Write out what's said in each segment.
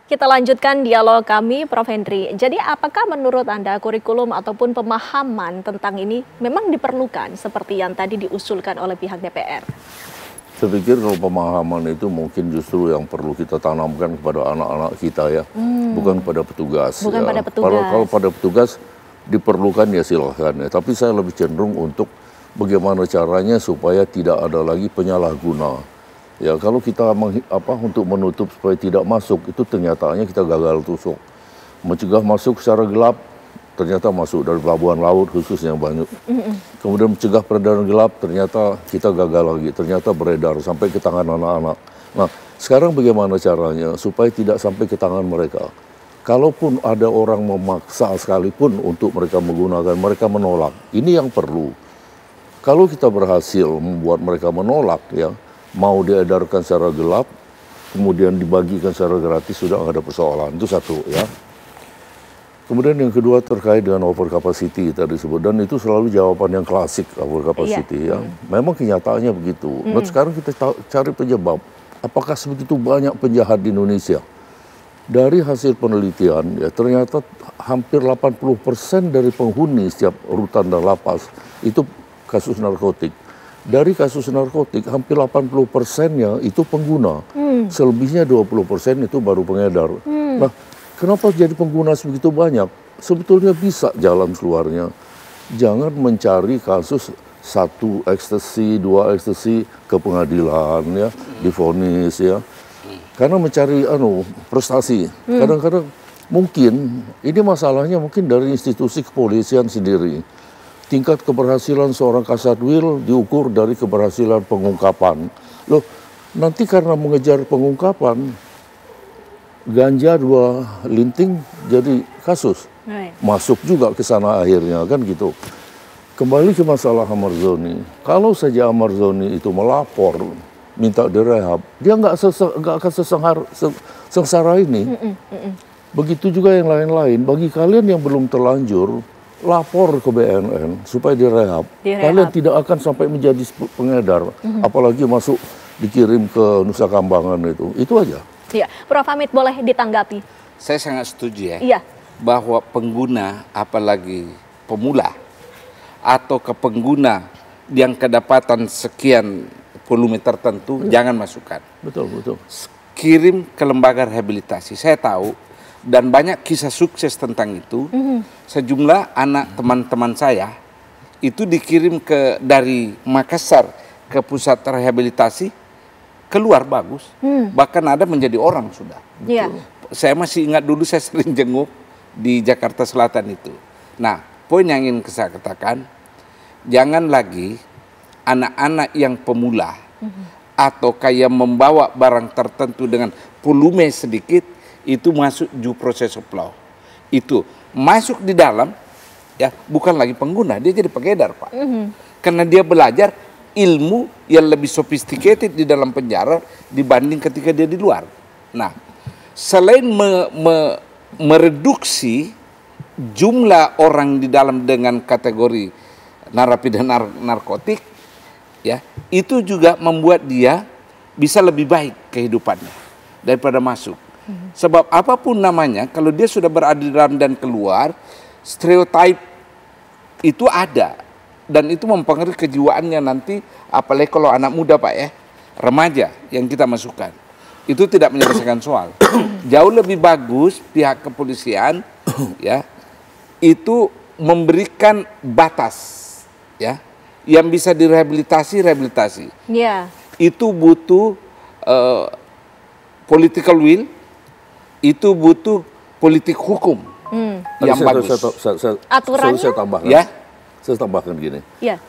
Kita lanjutkan dialog kami, Prof. Henry. Jadi apakah menurut Anda kurikulum ataupun pemahaman tentang ini memang diperlukan seperti yang tadi diusulkan oleh pihak DPR? Saya pikir kalau pemahaman itu mungkin justru yang perlu kita tanamkan kepada anak-anak kita ya, bukan pada petugas. Bukan ya. pada petugas. Kalau pada petugas diperlukan ya silahkan ya, tapi saya lebih cenderung untuk bagaimana caranya supaya tidak ada lagi penyalahguna. Ya kalau kita untuk menutup supaya tidak masuk itu ternyatanya kita gagal tusuk. Mencegah masuk secara gelap ternyata masuk dari pelabuhan laut khususnya banyak. Kemudian mencegah peredaran gelap ternyata kita gagal lagi, ternyata beredar sampai ke tangan anak-anak. Nah sekarang bagaimana caranya supaya tidak sampai ke tangan mereka? Kalaupun ada orang memaksa sekalipun untuk mereka menggunakan, mereka menolak. Ini yang perlu. Kalau kita berhasil membuat mereka menolak ya, mau diedarkan secara gelap, kemudian dibagikan secara gratis, sudah nggak ada persoalan. Itu satu ya. Kemudian yang kedua terkait dengan over capacity tadi disebut, dan itu selalu jawaban yang klasik over capacity ya. Memang kenyataannya begitu. Nah sekarang kita cari penyebab. Apakah sebegitu banyak penjahat di Indonesia? Dari hasil penelitian ya ternyata hampir 80% dari penghuni setiap rutan dan lapas itu kasus narkotik. Dari kasus narkotik hampir 80%-nya itu pengguna. Selebihnya 20% itu baru pengedar. Nah, kenapa jadi pengguna sebegitu banyak? Sebetulnya bisa jalan keluarnya. Jangan mencari kasus 1 ekstasi, 2 ekstasi ke pengadilan ya, divonis ya. Karena mencari prestasi. Kadang-kadang mungkin ini masalahnya mungkin dari institusi kepolisian sendiri. Tingkat keberhasilan seorang kasatwil diukur dari keberhasilan pengungkapan. Loh, nanti karena mengejar pengungkapan, ganja 2 linting jadi kasus. Masuk juga ke sana akhirnya, kan gitu. Kembali ke masalah Ahmad-Zoni. Kalau saja Ahmad-Zoni itu melapor, minta direhab, dia nggak akan sengsara ini. Begitu juga yang lain-lain. Bagi kalian yang belum terlanjur, lapor ke BNN supaya direhab. Kalian tidak akan sampai menjadi pengedar, apalagi masuk dikirim ke Nusa Kambangan itu aja. Iya, Prof. Hamid boleh ditanggapi. Saya sangat setuju ya, iya, bahwa pengguna apalagi pemula atau ke pengguna yang kedapatan sekian volume tertentu jangan masukkan. Betul, betul. Kirim ke lembaga rehabilitasi. Saya tahu dan banyak kisah sukses tentang itu. Sejumlah anak teman-teman saya itu dikirim dari Makassar ke pusat rehabilitasi, keluar bagus. Bahkan ada menjadi orang sudah. Iya. Saya masih ingat dulu saya sering jenguk di Jakarta Selatan itu. Nah, poin yang ingin saya katakan, jangan lagi anak-anak yang pemula atau kayak membawa barang tertentu dengan volume sedikit itu masuk due process of law. Itu masuk di dalam ya bukan lagi pengguna, dia jadi pengedar, Pak. Karena dia belajar ilmu yang lebih sophisticated di dalam penjara dibanding ketika dia di luar. Nah, selain mereduksi jumlah orang di dalam dengan kategori narapidana narkotik, ya, itu juga membuat dia bisa lebih baik kehidupannya daripada masuk. Sebab apapun namanya, kalau dia sudah berada di dalam dan keluar, stereotip itu ada. Dan itu mempengaruhi kejiwaannya nanti, apalagi kalau anak muda, Pak ya, remaja yang kita masukkan. Itu tidak menyelesaikan soal. Jauh lebih bagus pihak kepolisian ya, itu memberikan batas ya, yang bisa direhabilitasi. Yeah. Itu butuh political will, itu butuh politik hukum yang bagus. Aturannya? Saya tambahkan. Ya. Saya tambahkan gini. Yeah.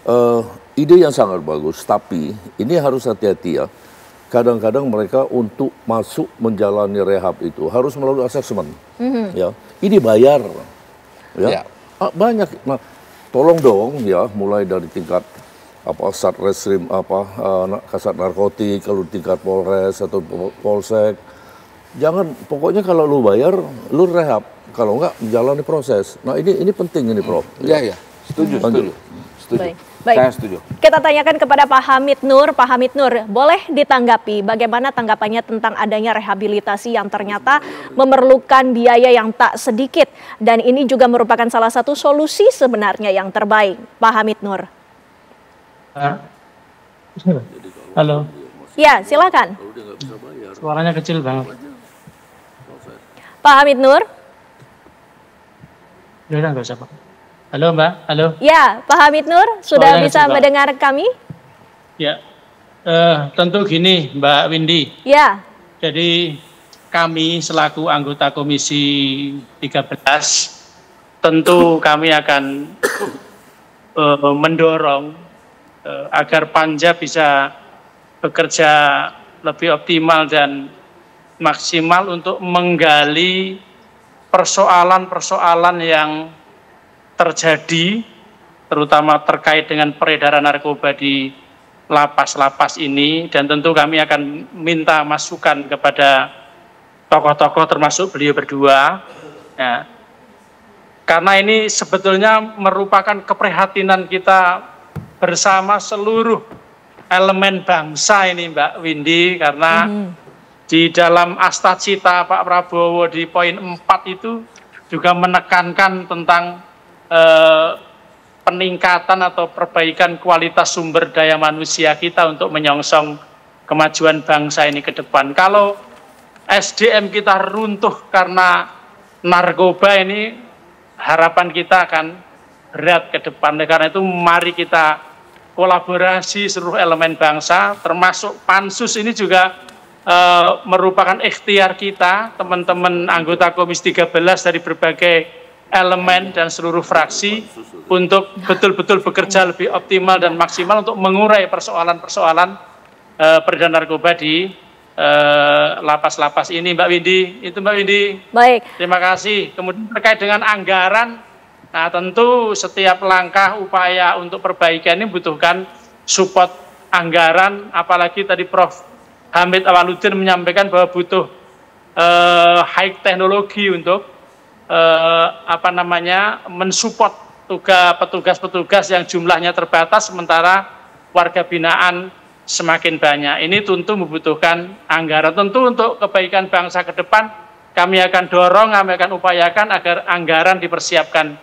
Ide yang sangat bagus, tapi ini harus hati-hati ya. Kadang-kadang mereka untuk masuk menjalani rehab itu harus melalui asesmen. Ya, ini bayar. Ya. Banyak. Nah, tolong dong ya, mulai dari tingkat Satreskrim Kasat Narkotik, kalau tingkat Polres atau Polsek. Jangan, pokoknya kalau lu bayar, lu rehab. Kalau enggak, menjalani proses. Nah ini penting ini, Prof. Ya. Setuju. Baik. Baik. Saya setuju. Kita tanyakan kepada Pak Hamid Nur. Pak Hamid Nur, boleh ditanggapi bagaimana tanggapannya tentang adanya rehabilitasi yang ternyata memerlukan biaya yang tak sedikit. Dan ini juga merupakan salah satu solusi sebenarnya yang terbaik. Pak Hamid Nur. Halo. Ya, silakan. Suaranya kecil banget. Pak Hamid Nur. Udah nggak usah, Pak. Halo, Mbak. Halo. Ya, Pak Hamid Nur, sudah Suaranya bisa kecil, Pak. mendengar kami? Ya, tentu gini, Mbak Windy. Ya. Jadi kami selaku anggota Komisi 13, tentu kami akan mendorong agar Panja bisa bekerja lebih optimal dan maksimal untuk menggali persoalan-persoalan yang terjadi, terutama terkait dengan peredaran narkoba di lapas-lapas ini, dan tentu kami akan minta masukan kepada tokoh-tokoh termasuk beliau berdua. Ya. Karena ini sebetulnya merupakan keprihatinan kita bersama seluruh elemen bangsa ini, Mbak Windy, karena di dalam Astacita Pak Prabowo di poin 4 itu juga menekankan tentang peningkatan atau perbaikan kualitas sumber daya manusia kita untuk menyongsong kemajuan bangsa ini ke depan. Kalau SDM kita runtuh karena narkoba ini, harapan kita akan berat ke depan. Karena itu mari kita kolaborasi seluruh elemen bangsa, termasuk Pansus ini juga merupakan ikhtiar kita, teman-teman anggota Komisi 13 dari berbagai elemen dan seluruh fraksi untuk betul-betul bekerja lebih optimal dan maksimal untuk mengurai persoalan-persoalan peredaran narkoba di lapas-lapas ini, Mbak Windy. Itu Mbak Windy. Baik. Terima kasih. Kemudian terkait dengan anggaran, nah tentu setiap langkah upaya untuk perbaikan ini membutuhkan support anggaran, apalagi tadi Prof. Hamid Awaludin menyampaikan bahwa butuh high teknologi untuk mensupport petugas-petugas yang jumlahnya terbatas sementara warga binaan semakin banyak. Ini tentu membutuhkan anggaran. Tentu untuk kebaikan bangsa ke depan kami akan dorong, kami akan upayakan agar anggaran dipersiapkan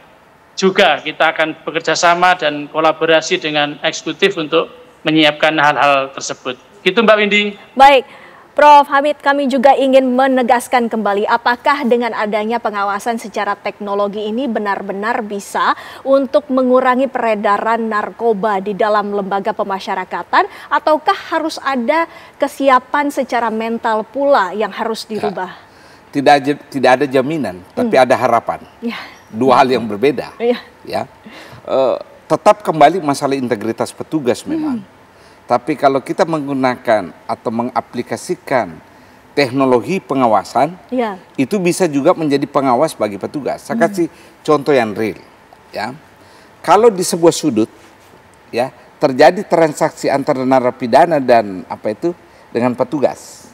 juga. Kita akan bekerja sama dan kolaborasi dengan eksekutif untuk menyiapkan hal-hal tersebut. Gitu Mbak Windy. Baik. Prof. Hamid, kami juga ingin menegaskan kembali apakah dengan adanya pengawasan secara teknologi ini benar-benar bisa untuk mengurangi peredaran narkoba di dalam lembaga pemasyarakatan, ataukah harus ada kesiapan secara mental pula yang harus dirubah? Tidak ada jaminan, tapi ada harapan. Ya. Dua hal yang berbeda. Ya. Tetap kembali masalah integritas petugas memang. Tapi kalau kita menggunakan atau mengaplikasikan teknologi pengawasan, itu bisa juga menjadi pengawas bagi petugas. Saya kasih contoh yang real. Ya, kalau di sebuah sudut, ya terjadi transaksi antara narapidana dan dengan petugas,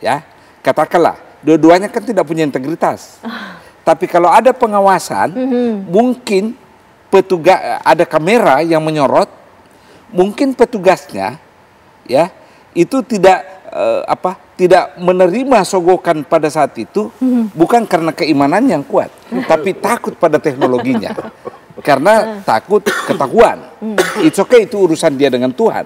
ya katakanlah dua-duanya kan tidak punya integritas. Tapi kalau ada pengawasan, mungkin petugas ada kamera yang menyorot. Mungkin petugasnya ya itu tidak menerima sogokan pada saat itu, bukan karena keimanan yang kuat, tapi takut pada teknologinya, karena takut ketahuan. It's okay, itu urusan dia dengan Tuhan.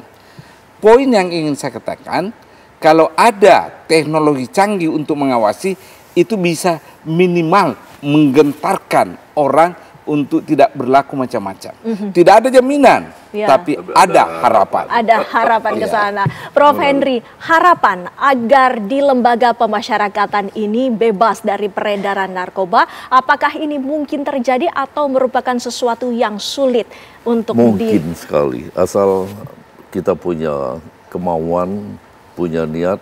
Poin yang ingin saya katakan, kalau ada teknologi canggih untuk mengawasi, itu bisa minimal menggentarkan orang untuk tidak berlaku macam-macam. Tidak ada jaminan, tapi ada harapan. Ada harapan ke sana. Prof. Henry, harapan agar di lembaga pemasyarakatan ini bebas dari peredaran narkoba, apakah ini mungkin terjadi atau merupakan sesuatu yang sulit untuk Mungkin sekali, asal kita punya kemauan, punya niat,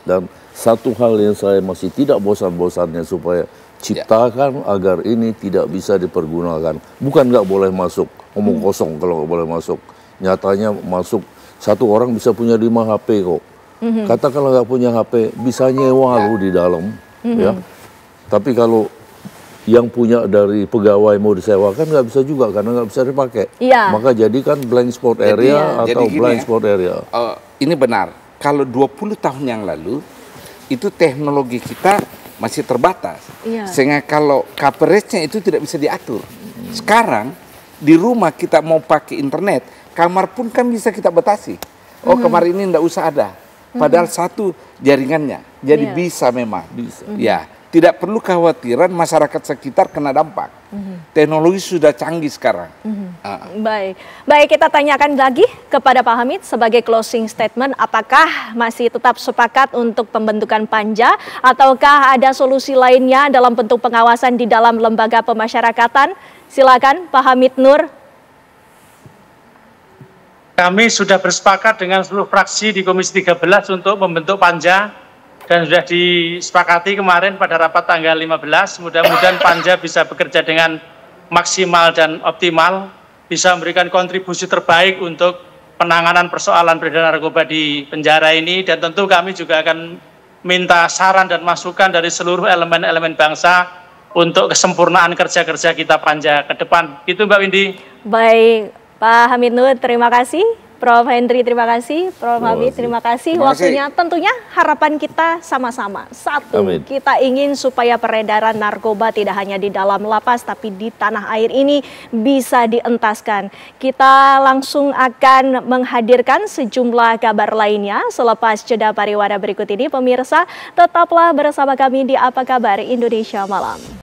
dan satu hal yang saya masih tidak bosan-bosannya supaya ciptakan agar ini tidak bisa dipergunakan. Bukan nggak boleh masuk, ngomong kosong kalau nggak boleh masuk. Nyatanya masuk, satu orang bisa punya 5 HP kok. Katakanlah nggak punya HP, bisa nyewa lu di dalam. Ya. Tapi kalau yang punya dari pegawai mau disewakan nggak bisa juga karena nggak bisa dipakai. Iya. Maka jadikan blank spot area atau blind spot area. Ini benar. Kalau 20 tahun yang lalu itu teknologi kita masih terbatas. Iya. Sehingga kalau coveragenya itu tidak bisa diatur. Sekarang di rumah kita mau pakai internet, kamar pun kan bisa kita batasi. Oh, kamar ini tidak usah ada. Padahal satu jaringannya. Jadi bisa memang. Bisa. Ya, tidak perlu kekhawatiran masyarakat sekitar kena dampak. Teknologi sudah canggih sekarang. Baik, kita tanyakan lagi kepada Pak Hamid sebagai closing statement, apakah masih tetap sepakat untuk pembentukan panja ataukah ada solusi lainnya dalam bentuk pengawasan di dalam lembaga pemasyarakatan? Silakan Pak Hamid Nur. Kami sudah bersepakat dengan seluruh fraksi di Komisi 13 untuk membentuk panja dan sudah disepakati kemarin pada rapat tanggal 15. Mudah-mudahan panja bisa bekerja dengan maksimal dan optimal, bisa memberikan kontribusi terbaik untuk penanganan persoalan peredaran narkoba di penjara ini, dan tentu kami juga akan minta saran dan masukan dari seluruh elemen-elemen bangsa untuk kesempurnaan kerja-kerja kita panja ke depan. Gitu Mbak Windy. Baik, Pak Hamid Nur, terima kasih. Prof. Henry, terima kasih. Prof. Hamid, terima kasih. Waktunya tentunya harapan kita sama-sama. Satu, kita ingin supaya peredaran narkoba tidak hanya di dalam lapas, tapi di tanah air ini bisa dientaskan. Kita langsung akan menghadirkan sejumlah kabar lainnya selepas jeda pariwara berikut ini. Pemirsa, tetaplah bersama kami di Apa Kabar Indonesia Malam.